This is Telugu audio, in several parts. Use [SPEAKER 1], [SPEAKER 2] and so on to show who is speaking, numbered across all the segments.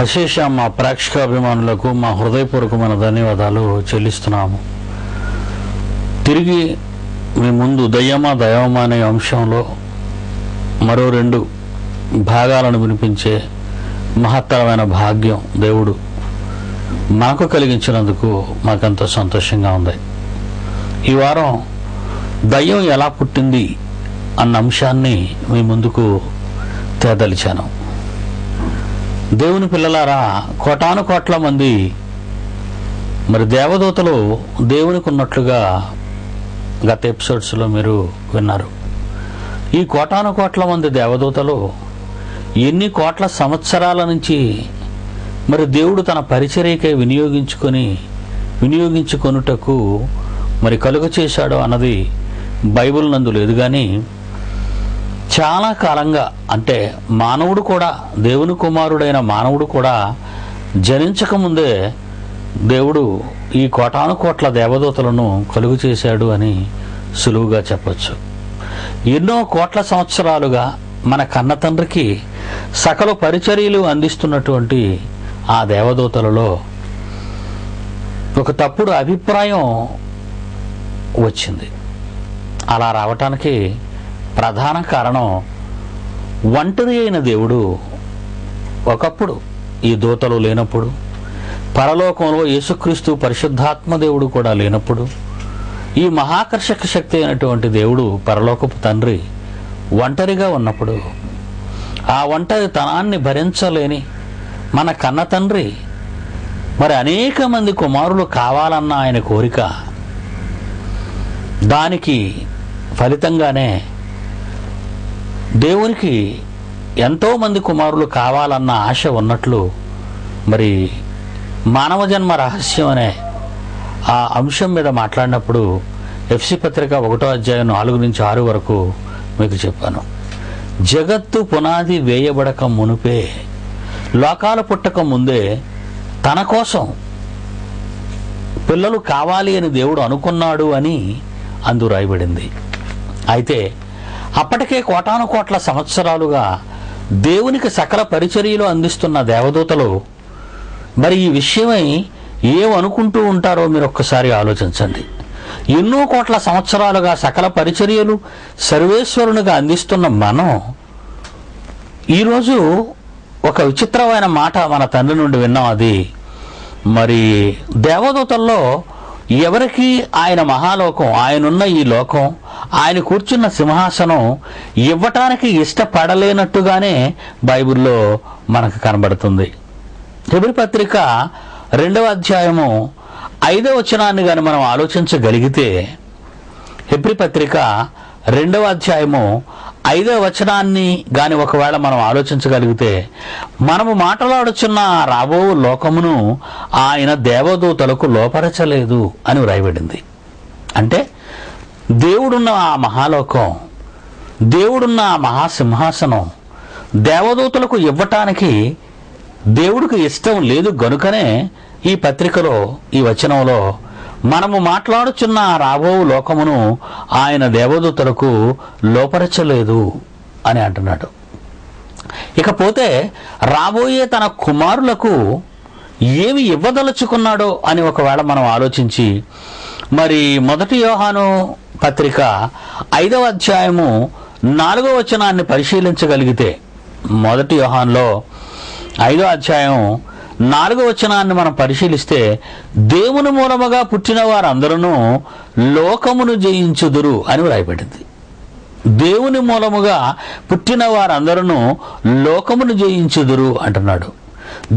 [SPEAKER 1] అశేష మా ప్రేక్షకాభిమానులకు మా హృదయపూర్వకమైన ధన్యవాదాలు చెల్లిస్తున్నాము. తిరిగి మీ ముందు దయ్యమా దైవమా అనే అంశంలో మరో 2 భాగాలను వినిపించే మహత్తరమైన భాగ్యం దేవుడు మాకు కలిగించినందుకు మాకెంతో సంతోషంగా ఉంది. ఈ వారం దయ్యం ఎలా పుట్టింది అన్న అంశాన్ని మీ ముందుకు తేదలిచాను. దేవుని పిల్లలారా, కోటాను కోట్ల మంది మరి దేవదూతలు దేవునికి ఉన్నట్లుగా గత ఎపిసోడ్స్లో మీరు విన్నారు. ఈ కోటాను కోట్ల మంది దేవదూతలు ఎన్ని కోట్ల సంవత్సరాల నుంచి మరి దేవుడు తన పరిచర్యకై వినియోగించుకొనుటకు మరి కలుగ చేశాడు అన్నది బైబిల్ నందు లేదు. కానీ చాలా కాలంగా, అంటే మానవుడు కూడా, దేవుని కుమారుడైన మానవుడు కూడా జనించకముందే దేవుడు ఈ కోటాను కోట్ల దేవదూతలను కలుగు చేశాడు అని సులువుగా చెప్పచ్చు. ఎన్నో కోట్ల సంవత్సరాలుగా మన కన్న తండ్రికి సకల పరిచర్యలు అందిస్తున్నటువంటి ఆ దేవదూతలలో ఒక తప్పుడు అభిప్రాయం వచ్చింది. అలా రావటానికి ప్రధాన కారణం, ఒంటరి అయిన దేవుడు ఒకప్పుడు ఈ దూతలు లేనప్పుడు, పరలోకంలో యేసుక్రీస్తు పరిశుద్ధాత్మ దేవుడు కూడా లేనప్పుడు, ఈ మహాకర్షక శక్తి అయినటువంటి దేవుడు పరలోకపు తండ్రి ఒంటరిగా ఉన్నప్పుడు, ఆ ఒంటరితనాన్ని భరించలేని మన కన్న తండ్రి మరి అనేక మంది కుమారులు కావాలన్న ఆయన కోరిక, దానికి ఫలితంగానే దేవునికి ఎంతోమంది కుమారులు కావాలన్న ఆశ ఉన్నట్లు మరి మానవ జన్మ రహస్యం అనే ఆ అంశం మీద మాట్లాడినప్పుడు ఎఫ్సి పత్రిక 1వ అధ్యాయం 4 నుంచి 6 వరకు మీకు చెప్పాను. జగత్తు పునాది వేయబడక మునుపే, లోకాలు పుట్టక ముందే తన కోసం పిల్లలు కావాలి అని దేవుడు అనుకున్నాడు అని అందు రాయబడింది. అయితే అప్పటికే కోటాను కోట్ల సంవత్సరాలుగా దేవునికి సకల పరిచర్యలు అందిస్తున్న దేవదూతలు మరి ఈ విషయమై ఏమనుకుంటూ ఉంటారో మీరు ఒక్కసారి ఆలోచించండి. ఎన్నో కోట్ల సంవత్సరాలుగా సకల పరిచర్యలు సర్వేశ్వరునిగా అందిస్తున్న మనం ఈరోజు ఒక విచిత్రమైన మాట మన తండ్రి నుండి విన్నాం. అది మరి దేవదూతల్లో ఎవరికి ఆయన మహాలోకం, ఆయనున్న ఈ లోకం, ఆయన కూర్చున్న సింహాసనం ఇవ్వటానికి ఇష్టపడలేనట్టుగానే బైబిల్లో మనకు కనబడుతుంది. హెబ్రీ పత్రిక 2వ అధ్యాయము 5వ వచనాన్ని కానీ మనం ఆలోచించగలిగితే, హెబ్రీ పత్రిక 2వ అధ్యాయము 5వ వచనాన్ని కానీ ఒకవేళ మనం ఆలోచించగలిగితే, మనము మాట్లాడుచున్న రాబో లోకమును ఆయన దేవదూతలకు లోపరచలేదు అని వ్రాయబడింది. అంటే దేవుడున్న ఆ మహాలోకం, దేవుడున్న ఆ మహాసింహాసనం దేవదూతలకు ఇవ్వటానికి దేవుడికి ఇష్టం లేదు గనుకనే ఈ పత్రికలో, ఈ వచనంలో మనము మాట్లాడుచున్న రాబో లోకమును ఆయన దేవదూతలకు లోపరచలేదు అని అంటున్నాడు. ఇకపోతే రాబోయే తన కుమారులకు ఏమి ఇవ్వదలుచుకున్నాడో అని ఒకవేళ మనం ఆలోచించి మరి 1 యోహాను పత్రిక 5వ అధ్యాయము 4వ వచనాన్ని పరిశీలించగలిగితే, 1 యోహానులో 5వ అధ్యాయం 4వ వచనాన్ని మనం పరిశీలిస్తే, దేవుని మూలముగా పుట్టిన వారందరూ లోకమును జయించుదురు అని వ్రాయబడింది. దేవుని మూలముగా పుట్టిన వారందరూ లోకమును జయించుదురు అంటున్నాడు.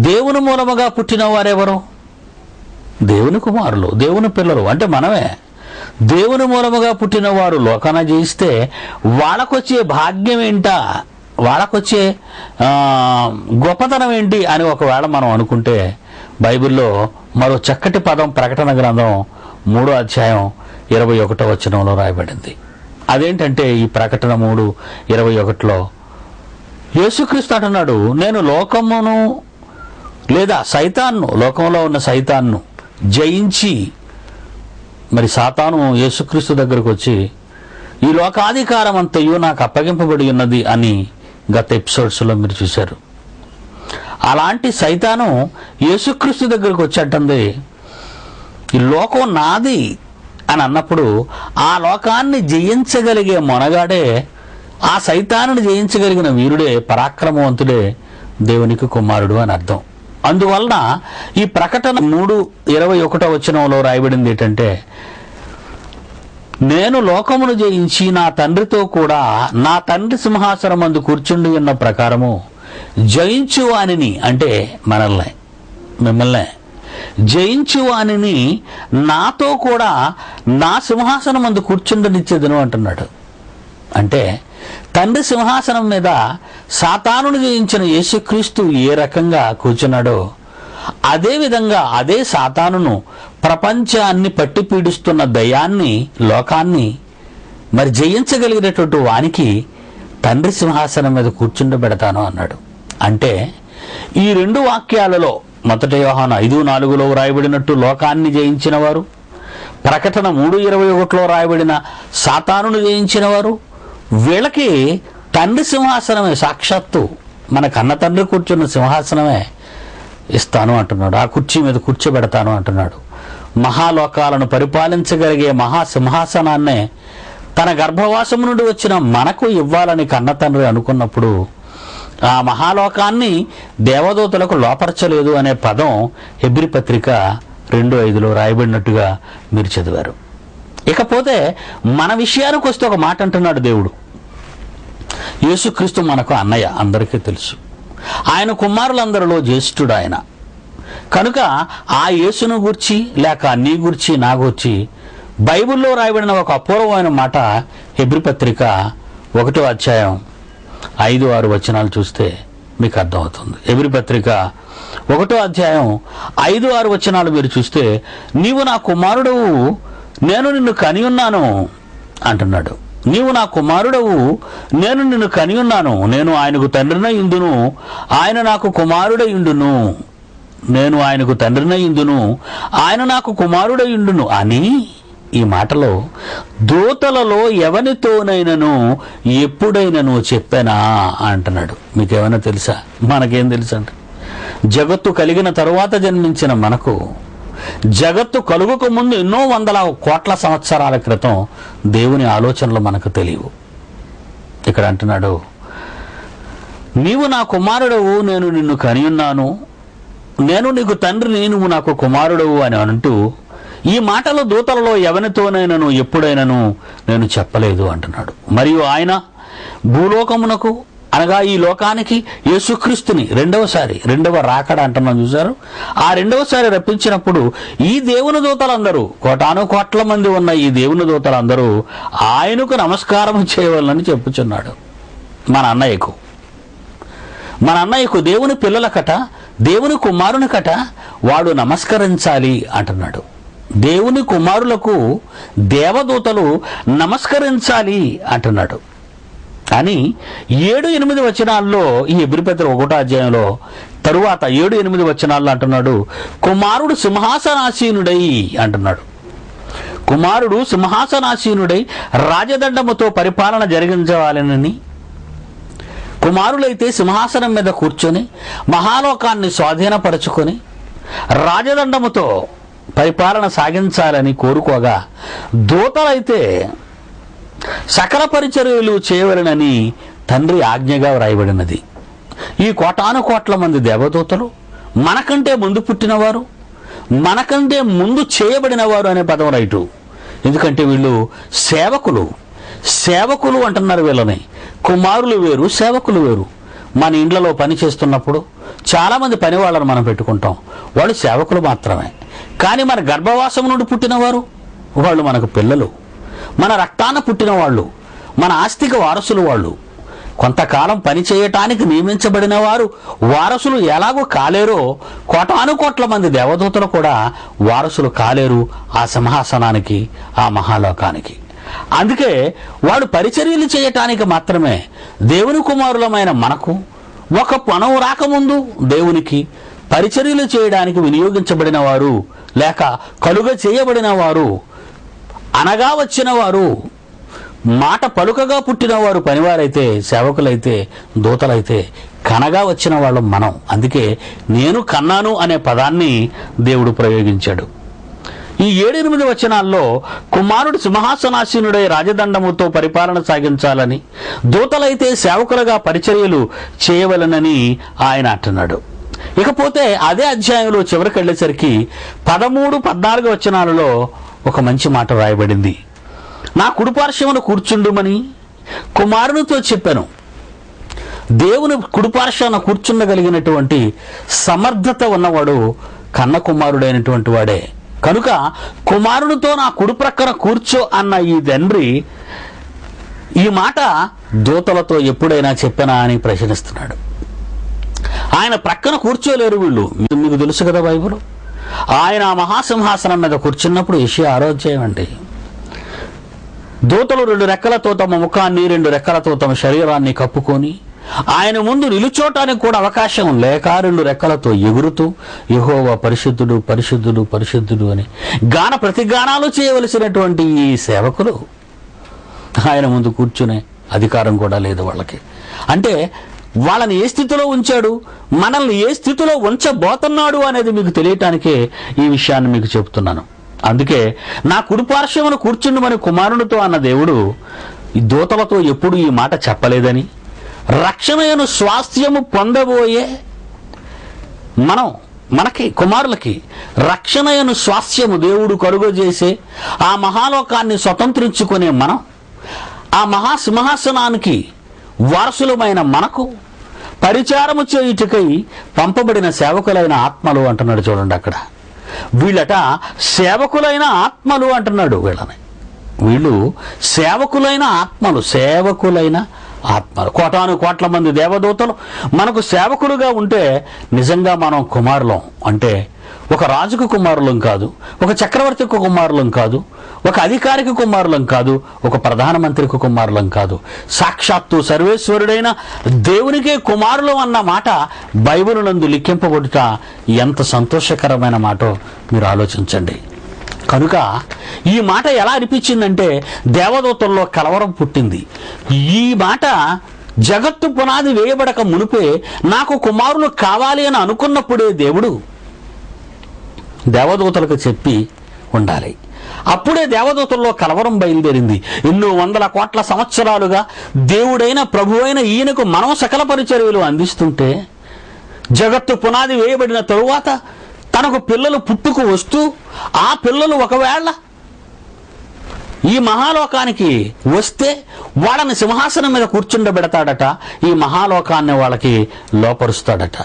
[SPEAKER 1] దేవుని మూలముగా పుట్టిన వారెవరు? దేవుని కుమారులు, దేవుని పిల్లలు, అంటే మనమే. దేవుని మూలముగా పుట్టిన వారు లోకాన్ని జయిస్తే వాళ్ళకొచ్చే భాగ్యం ఏంటా, వాళ్ళకొచ్చే గొప్పతనం ఏంటి అని ఒకవేళ మనం అనుకుంటే, బైబిల్లో మరో చక్కటి పదం ప్రకటన గ్రంథం 3వ అధ్యాయం 21వ వచనంలో రాయబడింది. అదేంటంటే, ఈ ప్రకటన 3:21లో యేసుక్రీస్తు అంటున్నాడు, నేను లోకమును లేదా సైతాన్ను, లోకంలో ఉన్న సైతాన్ను జయించి, మరి సాతాను యేసుక్రీస్తు దగ్గరకు వచ్చి ఈ లోకాధికారం అంతయు నాకు అప్పగింపబడి ఉన్నది అని గత ఎపిసోడ్స్లో మీరు చూశారు. అలాంటి సైతాను యేసుక్రీస్తు దగ్గరికి వచ్చేటంది, ఈ లోకం నాది అని అన్నప్పుడు ఆ లోకాన్ని జయించగలిగే మొనగాడే, ఆ సైతానుని జయించగలిగిన వీరుడే, పరాక్రమవంతుడే దేవునికి కుమారుడు అని అర్థం. అందువలన ఈ ప్రకటన 3:21 రాయబడింది ఏంటంటే, నేను లోకమును జయించి నా తండ్రితో కూడా నా తండ్రి సింహాసనం మందు కూర్చుండి ఉన్న ప్రకారము జయించువానిని, అంటే మనల్ని మిమ్మల్ని జయించువానిని నాతో కూడా నా సింహాసనం మందు కూర్చుండనిచ్చేదను అంటున్నాడు. అంటే తండ్రి సింహాసనం మీద సాతానును జయించిన యేసుక్రీస్తు ఏ రకంగా కూర్చున్నాడో, అదేవిధంగా అదే సాతానును, ప్రపంచాన్ని పట్టి పీడిస్తున్న దయాన్ని, లోకాన్ని మరి జయించగలిగినటువంటి వానికి తండ్రి సింహాసనం మీద కూర్చుండబెడతాను అన్నాడు. అంటే ఈ రెండు వాక్యాలలో మొదటి యోహాను 5:4 రాయబడినట్టు లోకాన్ని జయించిన వారు, ప్రకటన 3:21 రాయబడిన సాతానును జయించిన వారు, వీళ్ళకి తండ్రి సింహాసనమే, సాక్షాత్తు మన కన్న తండ్రి కూర్చున్న సింహాసనమే ఇస్తాను అంటున్నాడు. ఆ కుర్చీ మీద కూర్చోబెడతాను అంటున్నాడు. మహాలోకాలను పరిపాలించగలిగే మహాసింహాసనాన్నే తన గర్భవాసం నుండి వచ్చిన మనకు ఇవ్వాలని కన్న తండ్రి అనుకున్నప్పుడు ఆ మహాలోకాన్ని దేవదూతలకు లోపరచలేదు అనే పదం హెబ్రీ పత్రిక 2:5 రాయబడినట్టుగా మీరు చదివారు. ఇకపోతే మన విషయానికి వస్తే ఒక మాట అంటున్నాడు దేవుడు. యేసుక్రీస్తు మనకు అన్నయ్య, అందరికీ తెలుసు. ఆయన కుమారులందరిలో జ్యేష్ఠుడు ఆయన. కనుక ఆ యేసును గూర్చి, లేక నీ గూర్చి, నా గూర్చి బైబిల్లో రాయబడిన ఒక అపూర్వమైన మాట హెబ్రీ పత్రిక 1:5-6 చూస్తే మీకు అర్థమవుతుంది. హెబ్రీ పత్రిక 1:5-6 మీరు చూస్తే, నీవు నా కుమారుడవు, నేను నిన్ను కని ఉన్నాను అంటున్నాడు. నీవు నా కుమారుడవు, నేను నిన్ను కని ఉన్నాను. నేను ఆయనకు తండ్రినై ఇందును, ఆయన నాకు కుమారుడై ఇండును. నేను ఆయనకు తండ్రినై ఇందును, ఆయన నాకు కుమారుడై ఇండును అని ఈ మాటలో దూతలలో ఎవనితోనైనను ఎప్పుడైనను చెప్పానా అంటున్నాడు. మీకేమైనా తెలుసా? మనకేం తెలుసు అంటే, జగత్తు కలిగిన తరువాత జన్మించిన మనకు, జగత్తు కలుగుక ముందు ఎన్నో వందల కోట్ల సంవత్సరాల క్రితం దేవుని ఆలోచనలు మనకు తెలియవు. ఇక్కడ అంటున్నాడు, నీవు నా కుమారుడవు, నేను నిన్ను కని ఉన్నాను, నేను నీకు తండ్రిని, నువ్వు నాకు కుమారుడవు అని అంటూ ఈ మాటలు దూతలలో ఎవరితోనైనాను ఎప్పుడైనాను నేను చెప్పలేదు అంటున్నాడు. మరియు ఆయన భూలోకమునకు, అనగా ఈ లోకానికి యేసుక్రీస్తుని రెండవ రాకడ అంటున్నాం చూసారు, ఆ రెండవసారి రప్పించినప్పుడు ఈ దేవుని దూతలందరూ, కోటాను కోట్ల మంది ఉన్న ఈ దేవుని దూతలందరూ ఆయనకు నమస్కారం చేయవాలని చెప్పుచున్నాడు. మన అన్నయ్యకు దేవుని పిల్లలకట, దేవుని కుమారునికట వాడు నమస్కరించాలి అంటున్నాడు. దేవుని కుమారులకు దేవదూతలు నమస్కరించాలి అంటున్నాడు. కానీ 7-8 వచనాల్లో, ఈ హెబ్రీ పత్రిక 1 తరువాత 7-8 వచనాల్లో అంటున్నాడు, కుమారుడు సింహాసనాసీనుడై అంటున్నాడు. కుమారుడు సింహాసనాసీనుడై రాజదండముతో పరిపాలన జరిగించవాలని, కుమారులైతే సింహాసనం మీద కూర్చొని మహాలోకాన్ని స్వాధీనపరచుకొని రాజదండముతో పరిపాలన సాగించాలని కోరుకోగా, దూతలైతే సకల పరిచర్యలు చేయవలెనని తండ్రి ఆజ్ఞగా వ్రాయబడినది. ఈ కోటాను కోట్ల మంది దేవదూతలు మనకంటే ముందు పుట్టినవారు, మనకంటే ముందు చేయబడినవారు అనే పదం రైటు. ఎందుకంటే వీళ్ళు సేవకులు అంటున్నారు వీళ్ళని. కుమారులు వేరు, సేవకులు వేరు. మన ఇండ్లలో పని చేస్తున్నప్పుడు చాలామంది పని వాళ్ళని మనం పెట్టుకుంటాం, వాళ్ళు సేవకులు మాత్రమే. కానీ మన గర్భవాసం నుండి పుట్టినవారు, వాళ్ళు మనకు పిల్లలు. మన రక్తాన పుట్టిన వాళ్ళు, మన ఆస్తికి వారసులు వాళ్ళు. కొంతకాలం పని చేయటానికి నియమించబడిన వారు వారసులు ఎలాగో కాలేరో, కోటాను కోట్ల మంది దేవదూతలు కూడా వారసులు కాలేరు ఆ సింహాసనానికి, ఆ మహాలోకానికి. అందుకే వాడు పరిచర్యలు చేయటానికి మాత్రమే. దేవుని కుమారులమైన మనకు ఒక పణం రాకముందు దేవునికి పరిచర్యలు చేయడానికి వినియోగించబడిన వారు, లేక కలుగ చేయబడిన వారు, అనగా వచ్చిన వారు, మాట పలుకగా పుట్టిన వారు పనివారైతే, సేవకులైతే, దూతలైతే కనగా వచ్చిన వాళ్ళం మనం. అందుకే నేను కన్నాను అనే పదాన్ని దేవుడు ప్రయోగించాడు. ఈ 7-8 వచనాల్లో కుమారుడు సింహాసనాసీనుడై రాజదండముతో పరిపాలన సాగించాలని, దూతలైతే సేవకులుగా పరిచర్యలు చేయవలనని ఆయన అంటున్నాడు. ఇకపోతే అదే అధ్యాయంలో చివరికి వెళ్ళేసరికి 13-14 వచనాలలో ఒక మంచి మాట రాయబడింది. నా కుడిపార్శ్వమున కూర్చుండుమని కుమారునితో చెప్పాను. దేవుని కుడిపార్శ్వన కూర్చుండగలిగినటువంటి సమర్థత ఉన్నవాడు కన్న కుమారుడైనటువంటి వాడే. కనుక కుమారునితో నా కుడి ప్రక్కన కూర్చో అన్న ఈ తండ్రి ఈ మాట దూతలతో ఎప్పుడైనా చెప్పానా అని ప్రశ్నిస్తున్నాడు. ఆయన ప్రక్కన కూర్చోలేరు వీళ్ళు. మీకు తెలుసు కదా బైబిల్. ఆయన మహాసింహాసనం మీద కూర్చున్నప్పుడు యెషయా 6వ అధ్యాయం అండి. దూతలు 2 రెక్కలతో తమ ముఖాన్ని 2 రెక్కలతో తమ శరీరాన్ని కప్పుకొని ఆయన ముందు నిలుచోటానికి కూడా అవకాశం లేక 2 రెక్కలతో ఎగురుతూ యెహోవా పరిశుద్ధుడు పరిశుద్ధుడు పరిశుద్ధుడు అని గాన ప్రతిగానాలు చేయవలసినటువంటి ఈ సేవకులు ఆయన ముందు కూర్చునే అధికారం కూడా లేదు వాళ్ళకి. అంటే వాళ్ళని ఏ స్థితిలో ఉంచాడు, మనల్ని ఏ స్థితిలో ఉంచబోతున్నాడు అనేది మీకు తెలియటానికే ఈ విషయాన్ని మీకు చెబుతున్నాను. అందుకే నా కుడిపార్శ్వమును కూర్చుండమని కుమారునితో అన్న దేవుడు ఈ దూతలతో ఎప్పుడు ఈ మాట చెప్పలేదని, రక్షణయను స్వాస్థ్యము పొందబోయే మనకి కుమారులకి రక్షణయను స్వాస్థ్యము దేవుడు కలుగజేసే ఆ మహాలోకాన్ని స్వతంత్రించుకునే మనం, ఆ మహాసింహాసనానికి వారసులమైన మనకు పరిచారము చేయుటకై పంపబడిన సేవకులైన ఆత్మలు అంటున్నాడు. చూడండి, అక్కడ వీళ్ళట సేవకులైన ఆత్మలు అంటున్నాడు. వీళ్ళు సేవకులైన ఆత్మలు, సేవకులైన ఆత్మలు. కోట్ల మంది దేవదూతలు మనకు సేవకులుగా ఉంటే నిజంగా మనం కుమారులం. అంటే ఒక రాజుకు కుమారులం కాదు, ఒక చక్రవర్తికి కుమారులం కాదు, ఒక అధికారికి కుమారులం కాదు, ఒక ప్రధానమంత్రికి కుమారులం కాదు. సాక్షాత్తు సర్వేశ్వరుడైన దేవునికే కుమారులం అన్న మాట బైబిలు నందు లిఖింపబడుట ఎంత సంతోషకరమైన మాటో మీరు ఆలోచించండి. కనుక ఈ మాట ఎలా అనిపించిందంటే దేవదూతల్లో కలవరం పుట్టింది. ఈ మాట జగత్తు పునాది వేయబడక మునిపే నాకు కుమారులు కావాలి అని అనుకున్నప్పుడే దేవుడు దేవదూతలకు చెప్పి ఉండాలి. అప్పుడే దేవదూతల్లో కలవరం బయలుదేరింది. ఎన్నో వందల కోట్ల సంవత్సరాలుగా దేవుడైన ప్రభువైన ఈయనకు మనం సకల పరిచర్యలు అందిస్తుంటే జగత్తు పునాది వేయబడిన తరువాత తనకు పిల్లలు పుట్టుకు వస్తూ ఆ పిల్లలు ఒకవేళ ఈ మహాలోకానికి వస్తే వాళ్ళని సింహాసనం మీద కూర్చుండబెడతాడట, ఈ మహాలోకాన్ని వాళ్ళకి లోపరుస్తాడట.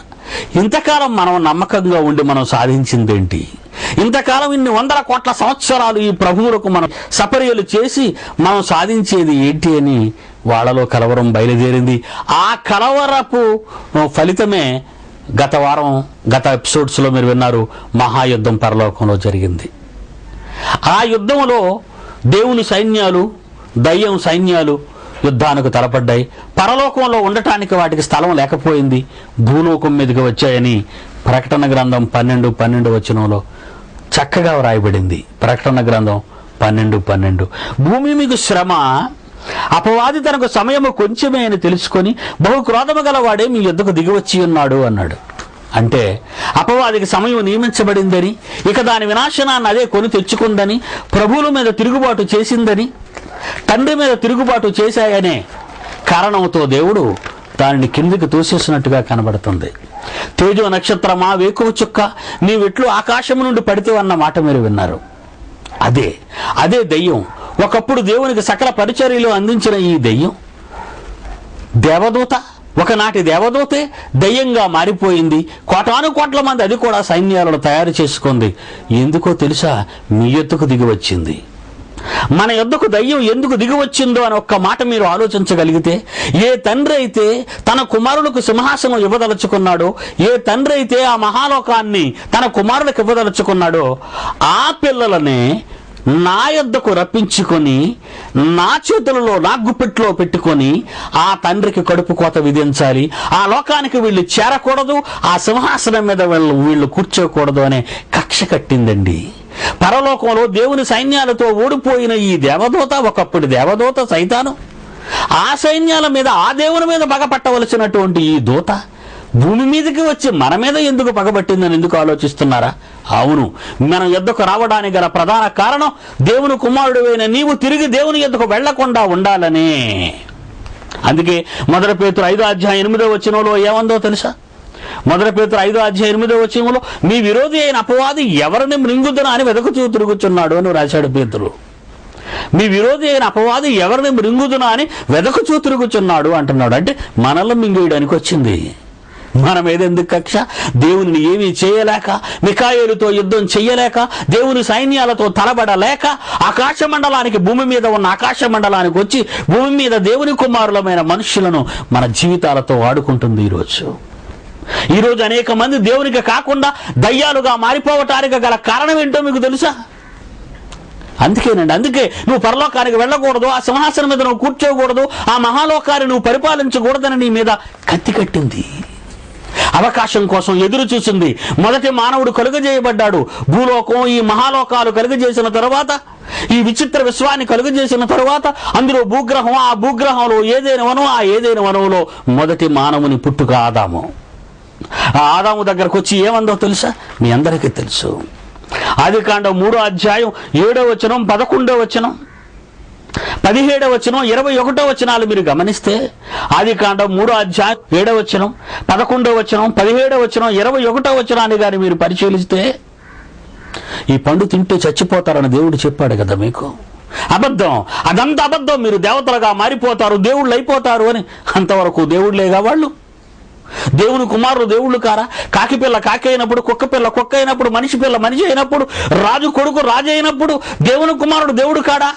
[SPEAKER 1] ఇంతకాలం మనం నమ్మకంగా ఉండి మనం సాధించిందేంటి? ఇంతకాలం ఇన్ని వందల కోట్ల సంవత్సరాలు ఈ ప్రభువులకు మనం సపర్యలు చేసి మనం సాధించేది ఏంటి అని వాళ్ళలో కలవరం బయలుదేరింది. ఆ కలవరపు ఫలితమే గత ఎపిసోడ్స్లో మీరు విన్నారు, మహాయుద్ధం పరలోకంలో జరిగింది. ఆ యుద్ధంలో దేవుని సైన్యాలు, దయ్యం సైన్యాలు యుద్ధానికి తలపడ్డాయి. పరలోకంలో ఉండటానికి వాటికి స్థలం లేకపోయింది, భూలోకం మీదకి వచ్చాయని ప్రకటన గ్రంథం 12 వచనంలో చక్కగా వ్రాయబడింది. ప్రకటన గ్రంథం 12 భూమి మీకు శ్రమ, అపవాది తనకు సమయము కొంచెమే అని తెలుసుకొని బహు క్రోధము గలవాడే మీ యుద్ధకు దిగివచ్చి ఉన్నాడు అన్నాడు. అంటే అపవాదికి సమయం నియమించబడిందని, ఇక దాని వినాశనాన్ని అదే కొని తెచ్చుకుందని, ప్రభువుల మీద తిరుగుబాటు చేసిందని, తండ్రి మీద తిరుగుబాటు చేశాయనే కారణంతో దేవుడు దానిని కిందికి తోసేసినట్టుగా కనబడుతుంది. తేజో నక్షత్రమా, వేకువ చుక్క, నీవెట్లు ఆకాశము నుండి పడితే అన్న మాట మీరు విన్నారు. అదే దెయ్యం. ఒకప్పుడు దేవునికి సకల పరిచర్యలు అందించిన ఈ దెయ్యం దేవదూత, ఒకనాటి దేవదూతే దెయ్యంగా మారిపోయింది. కోట్ల మంది అది కూడా సైన్యాలను తయారు చేసుకుంది. ఎందుకో తెలుసా? మీ యొద్దకు దిగి వచ్చింది. మన యొద్దకు దయ్యం ఎందుకు దిగి వచ్చిందో అని ఒక్క మాట మీరు ఆలోచించగలిగితే, ఏ తండ్రి అయితే తన కుమారులకు సింహాసనం ఇవ్వదలుచుకున్నాడో, ఏ తండ్రి అయితే ఆ మహాలోకాన్ని తన కుమారులకు ఇవ్వదలుచుకున్నాడో, ఆ పిల్లలనే నా యొద్దకు రప్పించుకొని నా చేతులలో, నా గుప్పెట్లో పెట్టుకొని ఆ తండ్రికి కడుపు కోత విధించాలి. ఆ లోకానికి వీళ్ళు చేరకూడదు, ఆ సింహాసనం మీద వీళ్ళు కూర్చోకూడదు అనే కక్ష కట్టిందండి. పరలోకంలో దేవుని సైన్యాలతో ఓడిపోయిన ఈ దేవదూత, ఒకప్పుడు దేవదూత సైతాను, ఆ సైన్యాల మీద, ఆ దేవుని మీద పగపట్టవలసినటువంటి ఈ దూత భూమి మీదకి వచ్చి మన మీద ఎందుకు పగబట్టిందని ఎందుకు ఆలోచిస్తున్నారా? అవును, మన యొద్దకు రావడానికి గల ప్రధాన కారణం దేవుని కుమారుడువైన నీవు తిరిగి దేవుని యొద్దకు వెళ్లకుండా ఉండాలనే. అందుకే 1 పేతురు 5:8 ఏమందో తెలుసా? 1 పేతురు 5:8 మీ విరోధి అయిన అపవాది ఎవరిని మృంగుదునా అని వెదకుచూ తిరుగుచున్నాడు అని రాశాడు పేతురు. మీ విరోధి అయిన అపవాది ఎవరిని మృంగుదునా అని వెదకుచూ తిరుగుచున్నాడు అంటున్నాడు. అంటే మనల్ని మింగేయడానికి వచ్చింది. మన మీద ఎందుకు కక్ష? దేవుని ఏమీ చేయలేక, మిఖాయేలుతో యుద్ధం చెయ్యలేక, దేవుని సైన్యాలతో తలబడలేక, ఆకాశ మండలానికి, భూమి మీద ఉన్న ఆకాశ మండలానికి వచ్చి భూమి మీద దేవుని కుమారులమైన మనుషులను మన జీవితాలతో ఆడుకుంటుంది. ఈరోజు అనేక మంది దేవునికి కాకుండా దయ్యాలుగా మారిపోవటానికి గల కారణం ఏంటో మీకు తెలుసా? అందుకే నువ్వు పరలోకానికి వెళ్ళకూడదు, ఆ సింహాసనం మీద నువ్వు కూర్చోకూడదు, ఆ మహాలోకాన్ని నువ్వు పరిపాలించకూడదని నీ మీద కత్తి కట్టింది. అవకాశం కోసం ఎదురు చూసింది. మొదటి మానవుడు కలుగజేయబడ్డాడు. భూలోకం, ఈ మహాలోకాలు కలుగజేసిన తరువాత, ఈ విచిత్ర విశ్వాన్ని కలుగజేసిన తరువాత అందులో భూగ్రహం, ఆ భూగ్రహంలో ఏదైనా వనం, ఆ ఏదైనా వనంలో మొదటి మానవుని పుట్టుక ఆదాము. ఆ ఆదాము దగ్గరకు వచ్చి ఏమందో తెలుసా? మీ అందరికీ తెలుసు. ఆదికాండం 3:7, 11, 17, 21 మీరు గమనిస్తే, ఆదికాండం 3:7, 11, 17, 21 గాని మీరు పరిశీలిస్తే, ఈ పండు తింటే చచ్చిపోతారని దేవుడు చెప్పాడు కదా మీకు. అబద్ధం, అదంతా అబద్ధం. మీరు దేవతలుగా మారిపోతారు, దేవుళ్ళు అయిపోతారు అని. అంతవరకు దేవుళ్ళేగా వాళ్ళు. దేవుని కుమారుడు దేవుళ్ళు కారా? కాకి పిల్ల కాకి అయినప్పుడు, కుక్క పిల్ల కుక్క అయినప్పుడు, మనిషి పిల్ల మనిషి అయినప్పుడు, రాజు కొడుకు రాజు అయినప్పుడు దేవుని కుమారుడు దేవుడు కాడా?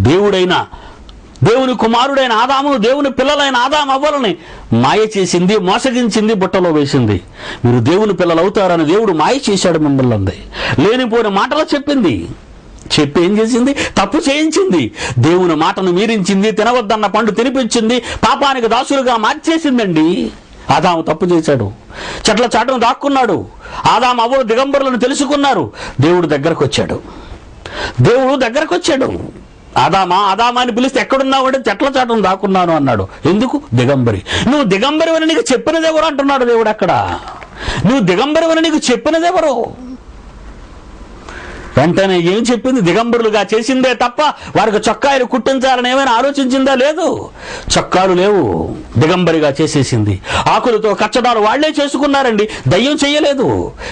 [SPEAKER 1] దేవుడైన, దేవుని కుమారుడైన ఆదామును, దేవుని పిల్లలైన ఆదాము అవ్వలని మాయ చేసింది, మోసగించింది, బుట్టలో వేసింది. మీరు దేవుని పిల్లలు అవుతారని దేవుడు మాయ చేశాడు మిమ్మల్ని. లేనిపోయిన మాటలు చెప్పింది. చెప్పి ఏం చేసింది? తప్పు చేయించింది. దేవుని మాటను మీరించింది, తినవద్దన్న పండు తినిపించింది, పాపానికి దాసులుగా మార్చేసిందండి. ఆదాము తప్పు చేశాడు, చెట్ల చాటును దాక్కున్నాడు. ఆదాము అవ్వలు దిగంబరులను తెలుసుకున్నారు. దేవుడు దగ్గరకు వచ్చాడు. ఆదామా అని పిలిస్తే ఎక్కడున్నావు అంటే చెట్ల చాటును దాక్కున్నాను అన్నాడు. ఎందుకు? దిగంబరి. నువ్వు దిగంబరి అని నీకు చెప్పినదెవరు అంటున్నాడు దేవుడు అక్కడ. నువ్వు దిగంబరి అని నీకు చెప్పినదెవరు? వెంటనే ఏం చెప్పింది? దిగంబరులుగా చేసిందే తప్ప వారికి చొక్కాయలు కుట్టించాలని ఏమైనా ఆలోచించిందా? లేదు. చొక్కాలు లేవు, దిగంబరిగా చేసేసింది. ఆకులతో కచ్చడాలు వాళ్లే చేసుకున్నారండి, దయ్యం చెయ్యలేదు.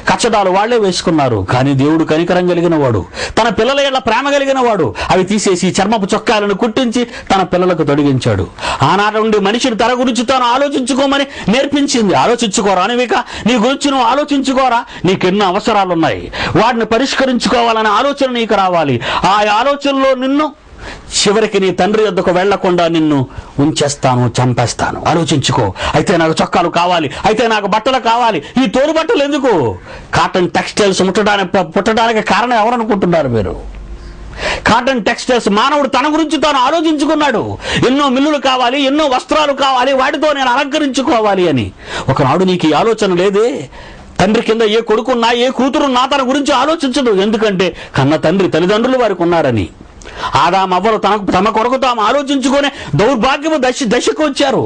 [SPEAKER 1] కచ్చడాలు వాళ్లే వేసుకున్నారు. కానీ దేవుడు కనికరం కలిగిన వాడు, తన పిల్లల ఎడల ప్రేమ కలిగిన వాడు. అవి తీసేసి చర్మపు చొక్కాలను కుట్టించి తన పిల్లలకు తొడిగించాడు. ఆనాటి నుండి మనిషిని తన గురించి తాను ఆలోచించుకోమని నేర్పించింది. ఆలోచించుకోరా అనివిక, నీ గురించి నువ్వు ఆలోచించుకోరా. నీకెన్నో అవసరాలున్నాయి, వాటిని పరిష్కరించుకోవాలని ఆలోచన నీకు రావాలి. ఆ ఆలోచనలో నిన్ను చివరికి నీ తండ్రి వద్దకు వెళ్లకుండా నిన్ను ఉంచేస్తాను, చంపేస్తాను. ఆలోచించుకో. అయితే నాకు చొక్కాలు కావాలి, అయితే నాకు బట్టలు కావాలి. ఈ తోలు బట్టలు ఎందుకు? కాటన్ టెక్స్టైల్స్ పుట్టడానికి కారణం ఎవరనుకుంటున్నారు మీరు? Cotton textiles. మానవుడు తన గురించి తాను ఆలోచించుకున్నాడు. ఎన్నో మిల్లులు కావాలి, ఎన్నో వస్త్రాలు కావాలి, వాటితో నేను అలంకరించుకోవాలి అని. ఒకనాడు నీకు ఈ ఆలోచన లేదే. తండ్రి కింద ఏ కొడుకున్నా, ఏ కూతురున్నా తన గురించి ఆలోచించదు. ఎందుకంటే కన్న తండ్రి, తల్లిదండ్రులు వారికి ఉన్నారని. ఆదాము అవ్వలు తమ కొరకు తాము ఆలోచించుకునే దౌర్భాగ్యము దశకు వచ్చారు.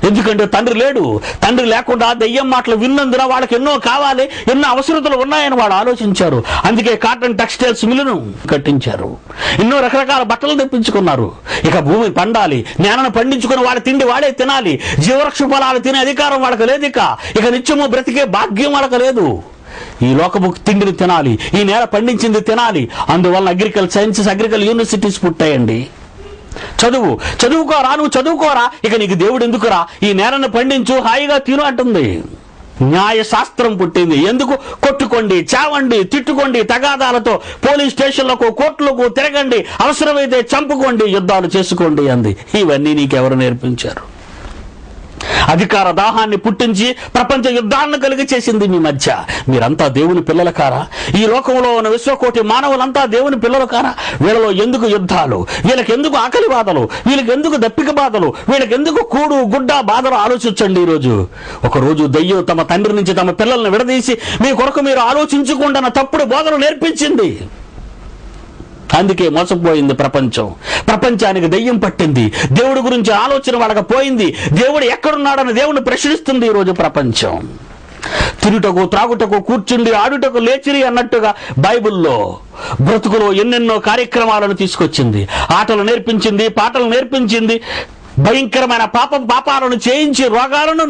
[SPEAKER 1] ఎందుకంటే తండ్రి లేడు. తండ్రి లేకుండా దెయ్యం మాటలు విన్నందున వాళ్ళకి ఎన్నో కావాలి, ఎన్నో అవసరతలు ఉన్నాయని వాళ్ళు ఆలోచించారు. అందుకే కాటన్ టెక్స్టైల్స్ మిల్లును కట్టించారు. ఎన్నో రకరకాల బట్టలు తెప్పించుకున్నారు. ఇక భూమి పండాలి, నేలను పండించుకుని వాడి తిండి వాడే తినాలి. జీవవృక్ష ఫలాలు తినే అధికారం వాళ్ళకి లేదు. ఇక నిత్యము బ్రతికే భాగ్యం వాళ్ళకి లేదు. ఈ లోకపు తిండిని తినాలి, ఈ నేల పండించింది తినాలి. అందువల్ల అగ్రికల్చర్ యూనివర్సిటీస్ పుట్టాయండి. చదువుకోరా, నువ్వు చదువుకోరా, ఇక నీకు దేవుడు ఎందుకురా, ఈ నేలను పండించు, హాయిగా తిను అంటుంది. న్యాయశాస్త్రం పుట్టింది. ఎందుకు? కొట్టుకోండి, చావండి, తిట్టుకోండి, తగాదాలతో పోలీస్ స్టేషన్లకు, కోర్టులకు తిరగండి, అవసరమైతే చంపుకోండి, యుద్ధాలు చేసుకోండి అంది. ఇవన్నీ నీకెవరు నేర్పించారు? అధికార దాహాన్ని పుట్టించి ప్రపంచ యుద్ధాలను కలిగి చేసింది మీ మధ్య. మీరంతా దేవుని పిల్లల కారా? ఈ లోకంలో ఉన్న విశ్వకోటి మానవులంతా దేవుని పిల్లలు కారా? వీళ్ళలో ఎందుకు యుద్ధాలు? వీళ్ళకి ఎందుకు ఆకలి బాధలు? వీళ్ళకి ఎందుకు దప్పిక బాధలు? వీళ్ళకి ఎందుకు కూడు గుడ్డ బాధలు? ఆలోచించండి. ఒకరోజు దెయ్యం తమ తండ్రి నుంచి తమ పిల్లల్ని విడదీసి మీ కొరకు మీరు ఆలోచించకుండా తప్పుడు బోధలు నేర్పించింది. అందుకే మోసపోయింది ప్రపంచం. ప్రపంచానికి దెయ్యం పట్టింది. దేవుడి గురించి ఆలోచన వాళ్ళకి పోయింది. దేవుడు ఎక్కడున్నాడని దేవుడిని ప్రశ్నిస్తుంది ఈరోజు ప్రపంచం. తిరుటకు త్రాగుటకు కూర్చుండి ఆడుటకు లేచిరి అన్నట్టుగా బైబిల్లో బ్రతుకులో ఎన్నెన్నో కార్యక్రమాలను తీసుకొచ్చింది. ఆటలు నేర్పించింది, పాటలు నేర్పించింది, భయంకరమైన పాపాలను చేయించి రోగాలను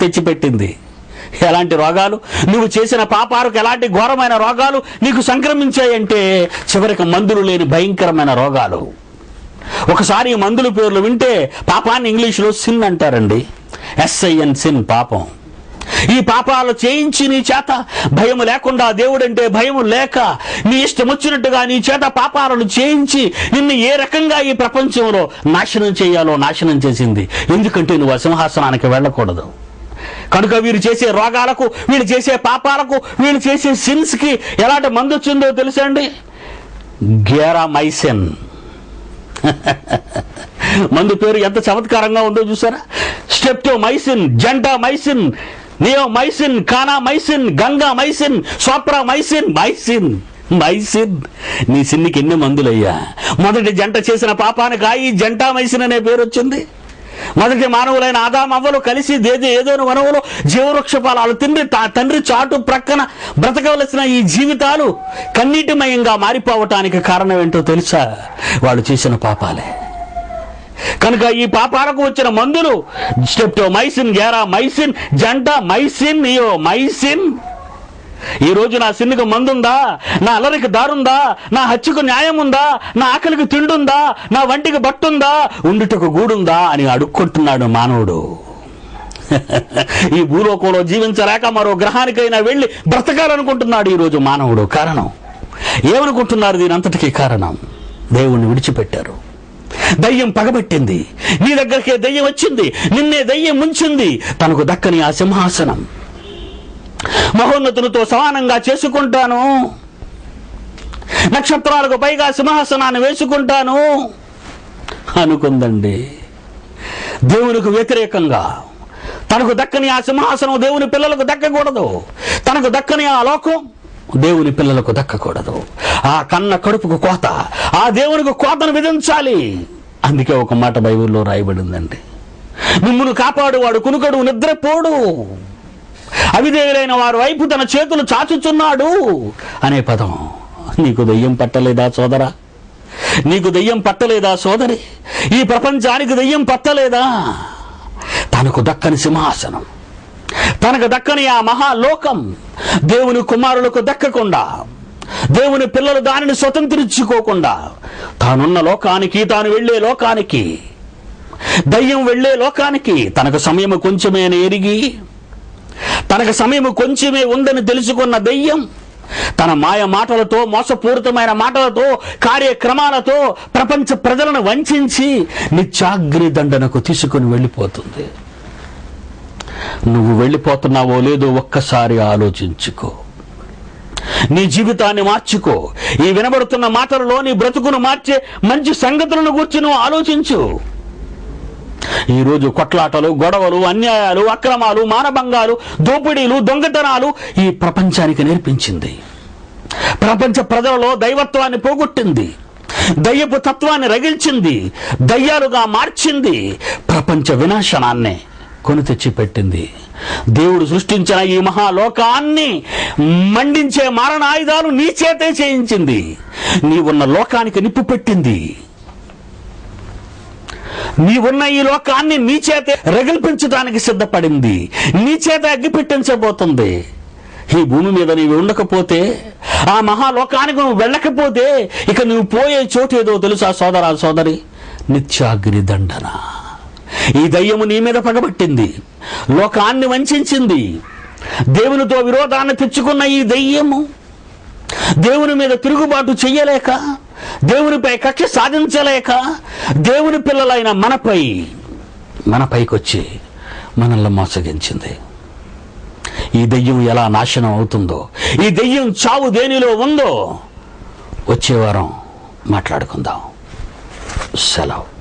[SPEAKER 1] తెచ్చిపెట్టింది. ఎలాంటి రోగాలు? నువ్వు చేసిన పాపాలకు ఎలాంటి ఘోరమైన రోగాలు నీకు సంక్రమించాయంటే చివరికి మందులు లేని భయంకరమైన రోగాలు. ఒకసారి ఈ మందుల పేర్లు వింటే పాపాన్ని ఇంగ్లీష్లో సిన్ అంటారండి. SIN, సిన్, పాపం. ఈ పాపాలు చేయించి నీ చేత భయం లేకుండా, దేవుడంటే భయం లేక నీ ఇష్టం వచ్చినట్టుగా నీ చేత పాపాలను చేయించి నిన్ను ఏ రకంగా ఈ ప్రపంచంలో నాశనం చేయాలో నాశనం చేసింది. ఎందుకంటే నువ్వు ఆ సింహాసనానికి వెళ్ళకూడదు కనుక. వీరు చేసే రోగాలకు, వీళ్ళు చేసే పాపాలకు, వీళ్ళు చేసే సిన్స్ కి ఎలాంటి మందు వచ్చిందో తెలుసా అండి? గ్యారామైసిన్. మందు పేరు ఎంత చమత్కారంగా ఉందో చూసారా? స్ట్రెప్టోమైసిన్, జెంటామైసిన్, నియోమైసిన్, కానామైసిన్, గంగామైసిన్, సోప్రామైసిన్, మైసిన్. నీ సిన్నికి ఎన్ని మందులయ్యా? మొదటి జంట చేసిన పాపానికి ఈ జంటామైసిన్ అనే పేరు వచ్చింది. మొదటి మానవులైన ఆదామవ్వలు కలిసి ఏదోను వనవులో జీవవృక్ష ఫలాలు తిండి తండ్రి చాటు ప్రక్కన బ్రతకవలసిన ఈ జీవితాలు కన్నీటిమయంగా మారిపోవటానికి కారణం ఏంటో తెలుసా? వాళ్ళు చేసిన పాపాలే. కనుక ఈ పాపాలకు వచ్చిన మందులు స్ట్రెప్టోమైసిన్, గ్యారామైసిన్, జెంటామైసిన్, నియోమైసిన్. ఈ రోజు నా సిన్నుకు మందుందా? నా అల్లరికి దారుందా? నా హత్యకు న్యాయం ఉందా? నా ఆకలికి తిండుందా? నా వంటికి బట్టుందా? ఉండుటకు గూడుందా అని అడుక్కుంటున్నాడు మానవుడు. ఈ భూలోకంలో జీవించలేక మరో గ్రహానికైనా వెళ్ళి బ్రతకాలనుకుంటున్నాడు ఈరోజు మానవుడు. కారణం ఏమనుకుంటున్నారు? దీని అంతటికీ కారణం దేవుణ్ణి విడిచిపెట్టారు. దయ్యం పగబట్టింది. నీ దగ్గరికే దయ్యం వచ్చింది, నిన్నే దయ్యం ముంచింది. తనకు దక్కని ఆ సింహాసనం మహోన్నతునితో సమానంగా చేసుకుంటాను, నక్షత్రాలకు పైగా సింహాసనాన్ని వేసుకుంటాను అనుకుందండి. దేవునికి వ్యతిరేకంగా తనకు దక్కని ఆ సింహాసనం దేవుని పిల్లలకు దక్కకూడదు. తనకు దక్కని ఆ లోకం దేవుని పిల్లలకు దక్కకూడదు. ఆ కన్న కడుపుకు కోత, ఆ దేవునికి కోతను విధించాలి. అందుకే ఒక మాట బైబిల్లో రాయబడిందండి, మిమ్మును కాపాడువాడు కునుకడు, నిద్రపోడు, అవిధేయులైన వారి వైపు తన చేతులు చాచుచున్నాడు అనే పదం. నీకు దెయ్యం పట్టలేదా సోదరా? నీకు దెయ్యం పట్టలేదా సోదరి? ఈ ప్రపంచానికి దెయ్యం పట్టలేదా? తనకు దక్కని సింహాసనం, తనకు దక్కని ఆ మహాలోకం దేవుని కుమారులకు దక్కకుండా, దేవుని పిల్లలు దానిని స్వతంత్రించుకోకుండా, తానున్న లోకానికి, తాను వెళ్లే లోకానికి, దయ్యం వెళ్లే లోకానికి తనకు సమయం కొంచెమే అని ఎరిగి, తనకు సమయం కొంచెమే ఉందని తెలుసుకున్న దెయ్యం తన మాయ మాటలతో, మోసపూరితమైన మాటలతో, కార్యక్రమాలతో ప్రపంచ ప్రజలను వంచించి నిత్యాగ్ని దండనకు తీసుకుని వెళ్ళిపోతుంది. నువ్వు వెళ్ళిపోతున్నావో లేదో ఒక్కసారి ఆలోచించుకో. నీ జీవితాన్ని మార్చుకో. ఈ వినబడుతున్న మాటలలో నీ బ్రతుకును మార్చే మంచి సంగతులను గురించి నువ్వు ఆలోచించు. ఈరోజు కొట్లాటలు, గొడవలు, అన్యాయాలు, అక్రమాలు, మానభంగాలు, దోపిడీలు, దొంగతనాలు ఈ ప్రపంచానికి నేర్పించింది. ప్రపంచ ప్రజలలో దైవత్వాన్ని పోగొట్టింది, దయ్యపు తత్వాన్ని రగిల్చింది, దయ్యాలుగా మార్చింది, ప్రపంచ వినాశనాన్నే కొని తెచ్చి పెట్టింది. దేవుడు సృష్టించిన ఈ మహాలోకాన్ని మండించే మారణాయుధాలు నీ చేతే చేయించింది. నీవున్న లోకానికి నిప్పు పెట్టింది. నీవున్న ఈ లోకాన్ని నీ చేతే రగిల్పించడానికి సిద్ధపడింది. నీ చేత అగ్గి పెట్టించబోతుంది. ఈ భూమి మీద నీవు ఉండకపోతే, ఆ మహాలోకానికి నువ్వు వెళ్ళకపోతే, ఇక నువ్వు పోయే చోటేదో తెలుసా సోదరా సోదరి? నిత్యాగ్ని దండన. ఈ దయ్యము నీ మీద పగబట్టింది, లోకాన్ని వంచింది. దేవునితో విరోధాన్ని తెచ్చుకున్న ఈ దయ్యము దేవుని మీద తిరుగుబాటు చెయ్యలేక, దేవునిపై కక్ష సాధించలేక, దేవుని పిల్లలైన మనపైకి వచ్చి మనల్ని మోసగించింది. ఈ దెయ్యం ఎలా నాశనం అవుతుందో, ఈ దెయ్యం చావు దేనిలో ఉందో వచ్చే వారం మాట్లాడుకుందాం. సెలవు.